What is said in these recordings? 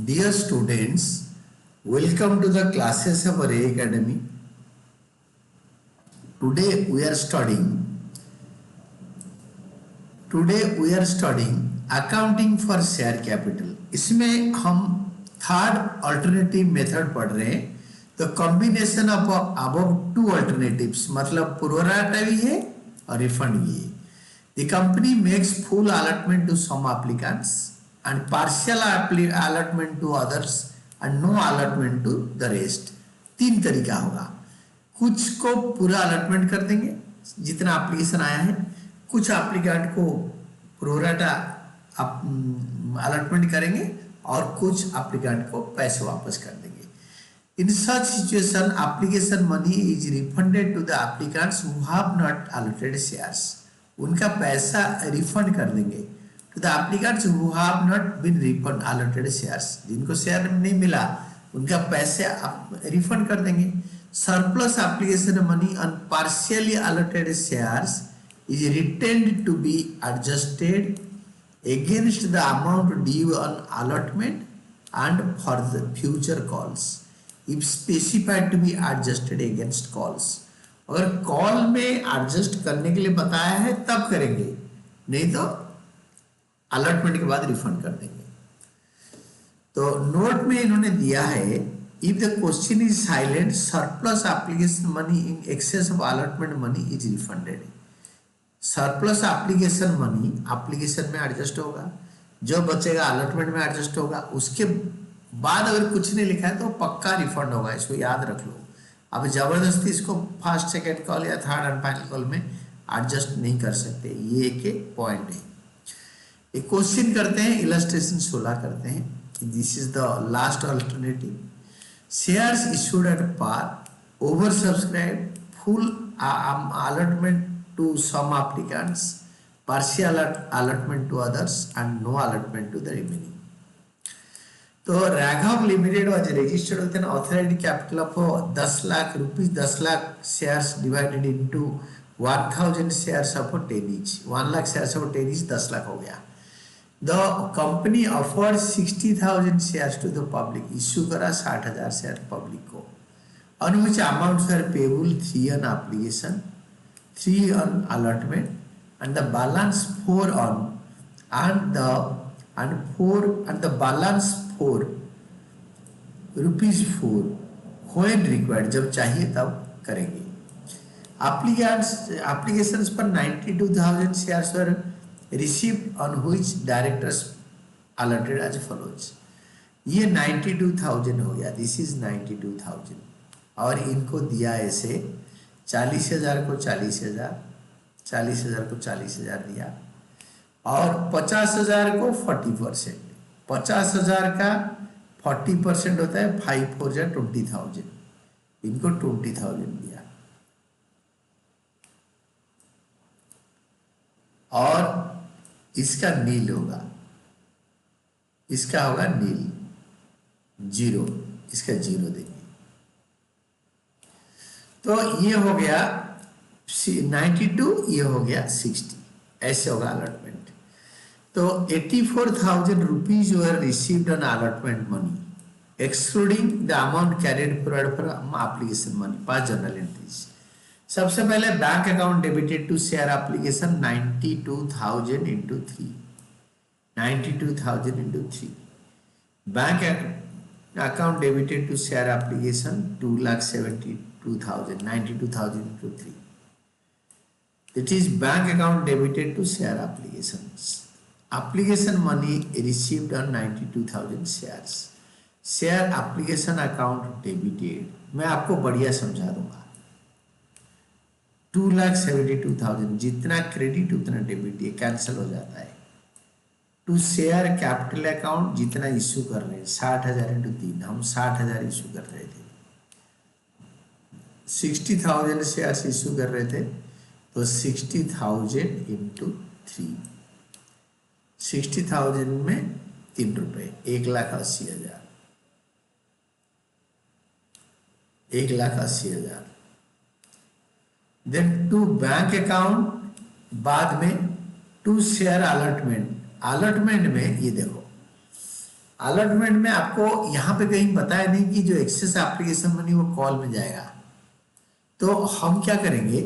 Dear students, welcome to the classes of Array Academy. Today we are studying accounting for share capital. इसमें हम third alternative method पढ़ रहे हैं. तो combination of above two alternatives मतलब pro rata भी है और रिफंड भी है. The company makes full allotment to some applicants and partial allotment to others and no allotment to the rest. तीन तरीका होगा. कुछ को पूरा अलॉटमेंट कर देंगे जितना एप्लीकेशन आया है, कुछ एप्लीकेंट को प्रोराटा अलॉटमेंट करेंगे और कुछ एप्लीकेंट को पैसे वापस कर देंगे. In such situation, application money is refunded to the applicants who have not allocated shares. उनका पैसा रिफंड कर देंगे to the applicants who have not been refund allocated shares. जिनको शेयर नहीं मिला उनका पैसे रिफंड कर देंगे. Surplus application money on partially allocated shares is retained to be adjusted against the amount due on allotment and for the future calls. If specified to be adjusted against calls. अगर call में adjust करने के लिए बताया है तब करेंगे, नहीं तो अलॉटमेंट के बाद रिफंड कर देंगे. तो नोट में इन्होंने दिया है if the question is silent surplus application money in excess of allotment money is refunded. Surplus application money application में एडजस्ट होगा, जो बचेगा अलॉटमेंट में एडजस्ट होगा. उसके बाद अगर कुछ नहीं लिखा है तो पक्का रिफंड होगा, इसको याद रख लो. अब जबरदस्ती इसको फर्स्ट सेकेंड कॉल या थर्ड एंड फाइनल कॉल में एडजस्ट नहीं कर सकते. ये एक पॉइंट है. एक क्वेश्चन करते हैं, इलस्ट्रेशन 16 करते हैं. This is the last alternative. Shares issued at par, over subscribe, full allotment to some applicants, partial allotment to others and no allotment to the remaining. तो Raghav limited was registered with an authorised capital of 10 lakh rupees. 10 lakh shares divided into 1000 shares of 10 each. 1 lakh shares of 10 each 10 lakh हो गया. The company offered 60,000 shares to the public. Issue करा 60,000 share public को. On which amounts are payable 3 on application, 3 on allotment and the balance 4 on and the balance 4 rupees 4 when required, जब चाहिए तब करेंगे. Applications पर 92,000 shares were received on which directors allotted as follows. ये 92,000 हो गया. This is 92,000 और इनको दिया ऐसे 40,000 को 40,000, 40,000 को 40,000 दिया और 50,000 को 40%. 50,000 का 40% होता है 5 4 जा 20,000. इनको 20,000 दिया और इसका नील होगा, इसका होगा नील, 0, इसका 0 देंगे. तो ये हो गया 92, ये हो गया 60. ऐसे होगा अलॉटमेंट. तो 84,000 rupees were received on allotment money, excluding the amount carried forward from application money. 5 journal entries. सबसे पहले bank account debited to share application 92,000 into 3. 92,000 into 3. Bank account debited to share application 2,72,000. 92,000 into 3. That is bank account debited to share applications. Application money received on 92,000 shares. Share application account debited. मैं आपको बढ़िया समझा दूंगा. 2,72,000 जितना credit उतना debit, ये cancel हो जाता है. टू शेयर कैपिटल अकाउंट जितना इश्यू कर रहे हैं 60,000 into 3, हम 60,000 इश्यू कर रहे थे. 60,000 शेयर्स इश्यू कर रहे थे तो 60,000 into 3. 60,000 में 3 रुपए, 1,80,000. 1,80,000. देन टू बैंक अकाउंट, बाद में टू शेयर अलॉटमेंट. अलॉटमेंट में ये देखो अलॉटमेंट में आपको यहाँ पे कहीं बताया नहीं कि जो एक्सेस एप्लीकेशन मनी वो कॉल में जाएगा। तो हम क्या करेंगे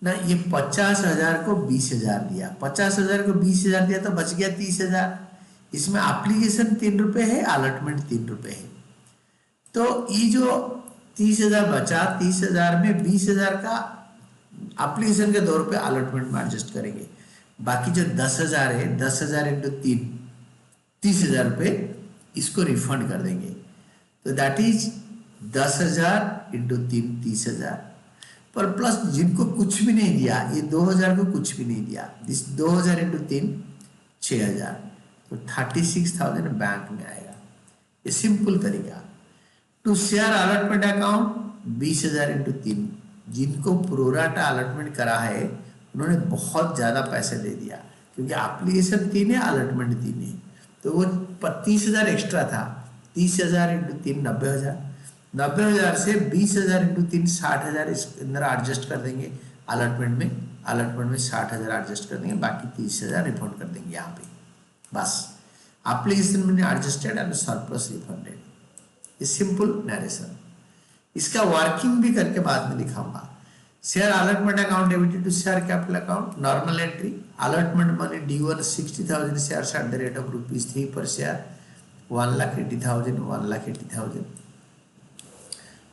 ना, ये 50,000 को 20,000 दिया, 50,000 को 20,000 दिया तो बच गया 30,000। इसमें एप्लीकेशन 3 रुपये है, अलॉटमेंट 3 रुपये है। तो ये जो 30,000 बचा, 30,000 में 20,000 का एप्लीकेशन के 2 रुपये अलॉटमेंट में एडजस्ट करेंगे। बाकी जो 10,000 है, 10,000 इंटू 3, 30,000 रुपये इसको रिफंड कर देंगे। तो दैट इज 10,000 इंटू 3, 30,000 पर प्लस जिनको कुछ भी नहीं दिया, ये 2,000 को कुछ भी नहीं दिया, इस 2,000 इंटू 3 6,000, तो 36,000 बैंक में आएगा। ये सिंपल तरीका। To share allotment account 20,000 into 3, जिनको प्रोराटा अलॉटमेंट करा है उन्होंने बहुत ज़्यादा पैसे दे दिया, क्योंकि एप्लीकेशन 3 है, अलॉटमेंट 3 है, तो वो 30,000 एक्स्ट्रा था। 30,000 इंटू 3 90,000, 90,000 से 20,000 इंटू 3 60,000 इसके अंदर एडजस्ट कर देंगे अलॉटमेंट में। अलॉटमेंट में 60,000 एडजस्ट कर देंगे, बाकी 30,000 रिफंड कर देंगे यहाँ पे। बस एप्लीकेशन में एडजस्टेड एंड सरप्लस रिफंडेड। ये सिंपल नरेशन। इसका वर्किंग भी करके बाद में दिखाऊंगा। Share allotment account debited to share capital account, normal entry. Allotment money D1 60,000 shares at the rate of ₹3 per share, 1,80,000, 1,80,000।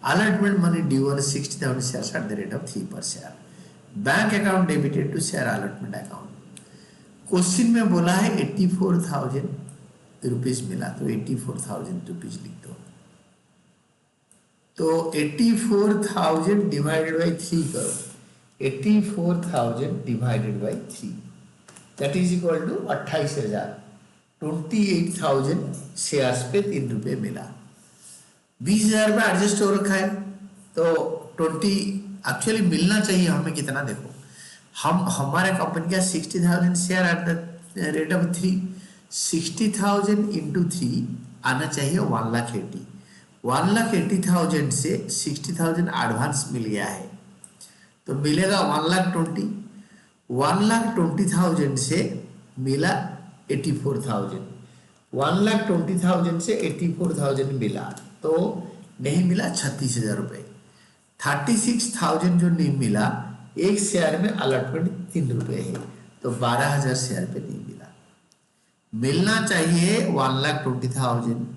Allotment money D1 60,000 shares at the rate of 3 per share. Bank account debited to share allotment account. Question में बोला है 84,000 rupees मिला, तो 84,000 rupees लिख दो। तो 84,000 divided by 3 करो, 84,000 divided by 3 that is equal to 28,000। 28,000 shares पे 3 रुपये मिला। 20,000 रुपये एडजस्ट हो रखा है, तो 20 एक्चुअली मिलना चाहिए हमें कितना, देखो हम हमारे कंपनी का 60,000 share eight the rate of 3, 60,000 into 3 आना चाहिए 1,80,000। 1,80,000 से 60,000 एडवांस मिल गया है, तो मिलेगा 1,20,000। 1,20,000 से मिला 84,000, 1,20,000 से 84,000 मिला, तो नहीं मिला 36,000 रुपये। 36,000 जो नहीं मिला, एक शेयर में अलॉटमेंट 3 रुपये है, तो 12,000 शेयर पे नहीं मिला। मिलना चाहिए 1,20,000।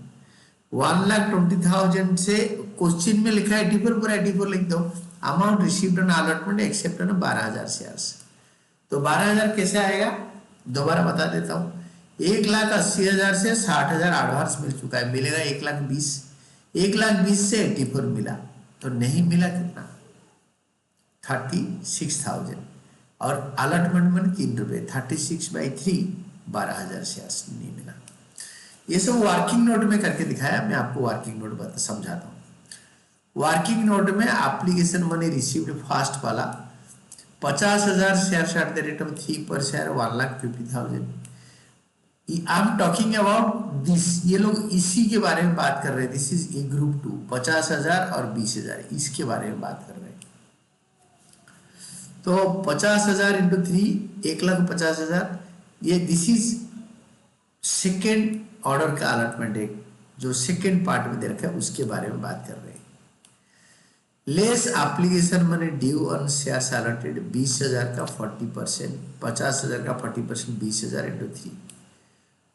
1,20,000 से क्वेश्चन में लिखा है 84, पूरा 84 लिख दो। Amount received on allotment except on 12,000 shares, तो 12,000 कैसे आएगा, दोबारा बता देता हूँ। 1,80,000 से 60,000 एडवांस मिल चुका है, मिलेगा 1,20,000। 1,20,000 से 84 मिला, तो नहीं मिला कितना, 36,000। और अलॉटमेंट में 3 रुपये, 36/3 12,000 शेयर्स नहीं मिला। ये सब वर्किंग नोट में करके दिखाया, मैं आपको वर्किंग नोट समझाता हूँ। वर्किंग नोट में एप्लीकेशन मनी रिसीव्ड फर्स्ट वाला 50,000 share eight the rate of 3 per share, 1,50,000। I am talking about this, ये लोग इसी के बारे में बात कर रहे हैं। दिस इज ए ग्रुप 2, 50,000 और 20,000, इसके बारे में बात कर रहे हैं। तो 50,000 इंटू 3 1,50,000, ये दिस इज सेकेंड ऑर्डर का अलॉटमेंट है, जो सेकेंड पार्ट में दे रखा है, उसके बारे में बात कर रहे हैं। Less application money due on shares allotted 20,000 का 40%, 50,000 का 40%, 20,000 इंटू 3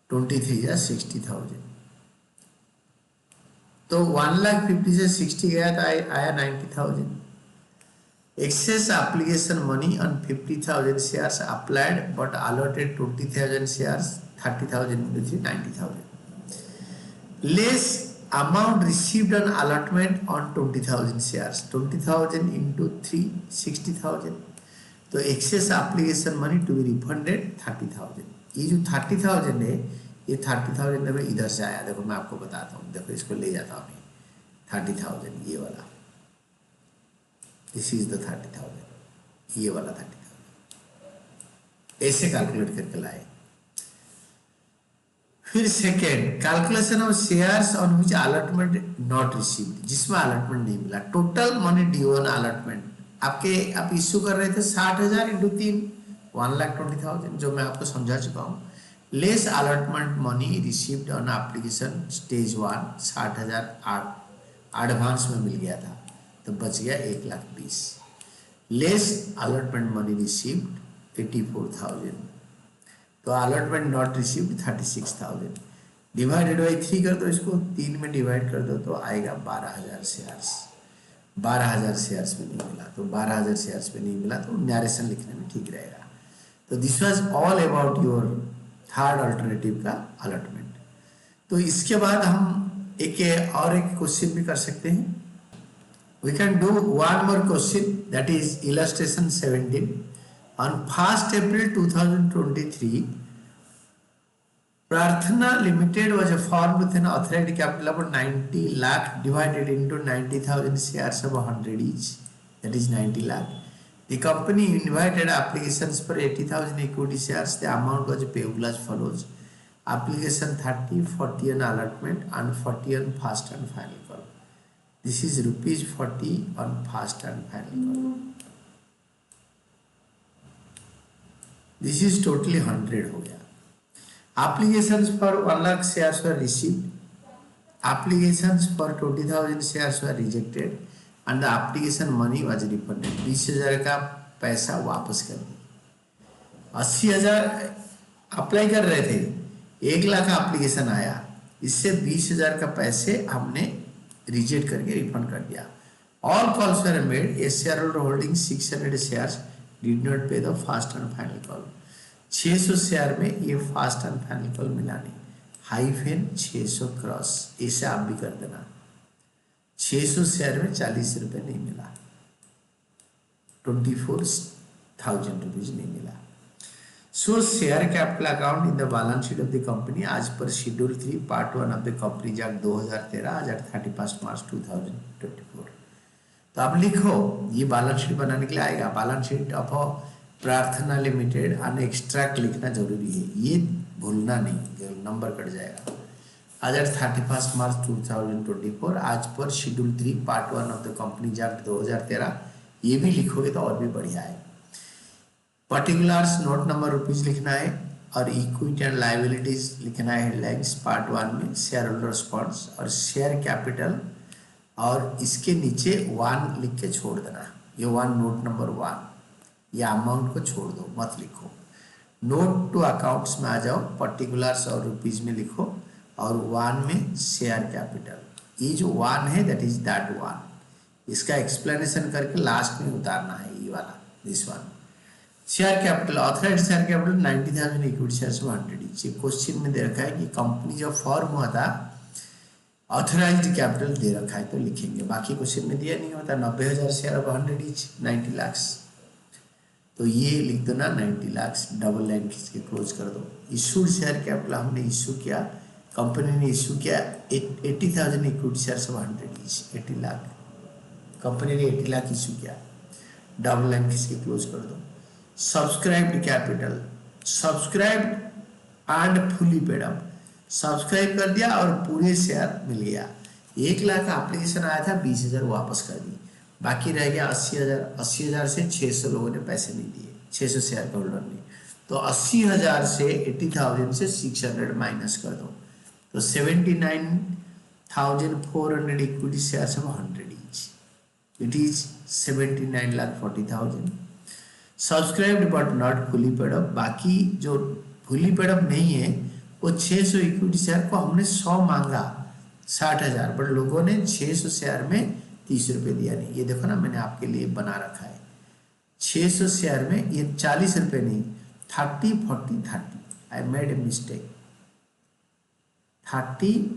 23 या 60,000। तो 1,50,000 से 60 गया तो आया 90,000। Excess application money on 50,000 shares applied but allotted 20,000 shares, 30,000 into 3 90,000। Less amount received on allotment on 20,000 shares, 20,000 into 3 60,000। तो excess application money to be refunded 30,000। ये जो 30,000 है, ये 30,000 में इधर से आया, देखो मैं आपको बताता हूँ, देखो इसको ले जाता हूँ मैं। 30,000 ये वाला, दिस इज द 30,000, ये वाला 30,000 ऐसे कैलकुलेट करके लाए। फिर second calculation of shares on which allotment not received, जिसमें अलॉटमेंट नहीं मिला। Total money due on allotment आप इश्यू कर रहे थे 60,000 इंटू 3 1,20,000, जो मैं आपको समझा चुका हूँ। Less allotment money received on application stage 1 60,000 advance में मिल गया था, तो बच गया 1,20,000। लेस अलॉटमेंट मनी रिसीव्ड 84,000, तो allotment not received 36,000। Divided by 3 कर दो, इसको 3 में डिवाइड कर दो तो आएगा 12,000 शेयर्स। 12,000 शेयर्स में नहीं मिला, तो 12,000 शेयर्स में नहीं मिला, तो नरेशन लिखने में ठीक रहेगा। तो this was all about your third alternative का अलॉटमेंट। तो इसके बाद हम एक क्वेश्चन भी कर सकते हैं। We can do one more question, that is illustration 17। On 1 April 2023, Prarthana Limited was formed with an authorized capital of 90 lakh divided into 90,000 shares of 100 each, that is 90 lakh. The company invited applications for 80,000 equity shares. The amount was payable as follows: application 30, 40 on allotment and 40 on first and final call. This is rupees 40 on first and final call. This is totally 100 हो गया। Applications for 1 lakh shares were received. Applications for 20,000 shares were rejected and the application money was refunded. 20,000 का पैसा वापस कर दिया। 80,000 apply कर रहे थे, 1 लाख एप्लीकेशन आया, इससे 20,000 का पैसे हमने रिजेक्ट करके रिफंड कर दिया। All calls were made. A shareholder holding 600 shares did not pay the first and final call. 600 share में ये फास्ट एंड फाइनल कॉल मिला नहीं, हाइफेन 600 क्रॉस, ऐसे आप भी कर देना। 600 शेयर में 40 रुपये नहीं मिला, 24,000 रुपीज नहीं मिला। सो share capital account in the balance sheet of the company आज पर schedule 3 part 1 of the company act 2013 आज 31 मार्च 2024। तो आप लिखो, ये बैलेंस शीट बनाने के लिए आएगा। बैलेंस शीट ऑफ प्रार्थना लिमिटेड और एक्सट्रैक्ट लिखना जरूरी है, ये भूलना नहीं, नंबर कट जाएगा। आज 31 मार्च 2024 आज पर schedule 3 part 1 of the company act 2013, ये भी लिखोगे तो और भी बढ़िया है। पर्टिकुलर्स नोट नंबर रुपीज लिखना है और इक्विटी एंड लाइबिलिटीज लिखना है हेडलाइंस पार्ट 1 में, शेयर होल्डर्स फंड्स और शेयर कैपिटल, और इसके नीचे 1 लिख के छोड़ देना। ये 1 नोट नंबर 1, या अमाउंट को छोड़ दो, मत लिखो। नोट टू अकाउंट्स में आ जाओ, पर्टिकुलर्स और रुपीज में लिखो और 1 में शेयर कैपिटल। ये जो 1 है दैट इज दैट 1, इसका एक्सप्लेनेशन करके लास्ट में उतारना है ये वाला, this one. Share capital, authorised share capital 90,000 equity shares 100 each. ये क्वेश्चन में दे रखा है कि कंपनी जब फॉर्म हुआ था ऑथराइज्ड कैपिटल दे रखा है तो लिखेंगे, बाकी क्वेश्चन में दिया नहीं होता। 90,000 शेयर ऑफ 100 ईच 90 लाख, तो ये लिख दो ना 90 लाख, डबल लाइन खींच के क्लोज कर दो। इशूड शेयर कैपिटल हमने इशू किया, कंपनी ने इशू किया 80,000 equity shares of 100 each, 80 lakh, company ने 80 लाख इशू किया, डबल लाइन खींच के क्लोज कर दो। Subscribed capital, subscribed and fully paid up, subscribe कर दिया और पूरे शेयर मिल गया। 1 लाख का एप्लीकेशन आया था, 20,000 वापस कर दी, बाकी रह गया 80,000। 80,000 से 600 लोगों ने पैसे नहीं दिए, 600 शेयर का होल्डर ने, तो 80,000 से 80,000 से 600 माइनस कर दो, तो 79,400 equity shares of 100 each, it is 79,40,000। Subscribed but not fully paid up, बाकी जो फुली पेड अप नहीं है वो 600 इक्विटी शेयर को हमने 100 मांगा 60,000, बट लोगों ने 600 शेयर में 30 रुपये दिया नहीं। ये देखो ना, मैंने आपके लिए बना रखा है, 600 शेयर में ये 40 रुपये नहीं, 30, 40, 30, आई मेड ए मिस्टेक, 30,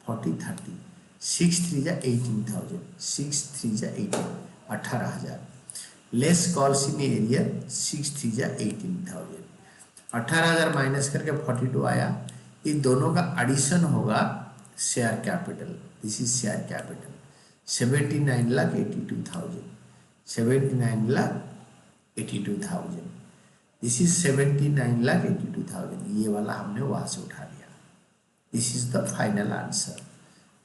40, 30, 6 3 जा 18,000, 6 3 जा 18,000, लेस कॉल्स इन एरिया 6 3 जा 18,000, 18,000 माइनस करके 42 आया। इन दोनों का एडिशन होगा share capital, this is share capital 79,82,000, 79,82,000, this is 79,82,000, ये वाला हमने वहां से उठा लिया। This is the final answer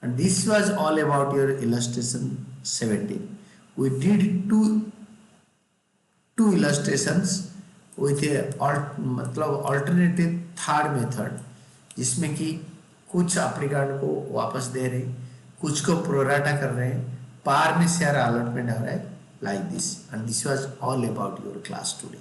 and this was all about your illustration 17। We did two illustrations, with मतलब ऑल्टरनेटिव थर्ड मेथड, जिसमें कि कुछ एप्लीकेंट को वापस दे रहे, कुछ को प्रोराटा कर रहे हैं, पार में शेयर अलॉटमेंट हो रहा है, like this. And this was all about your class today.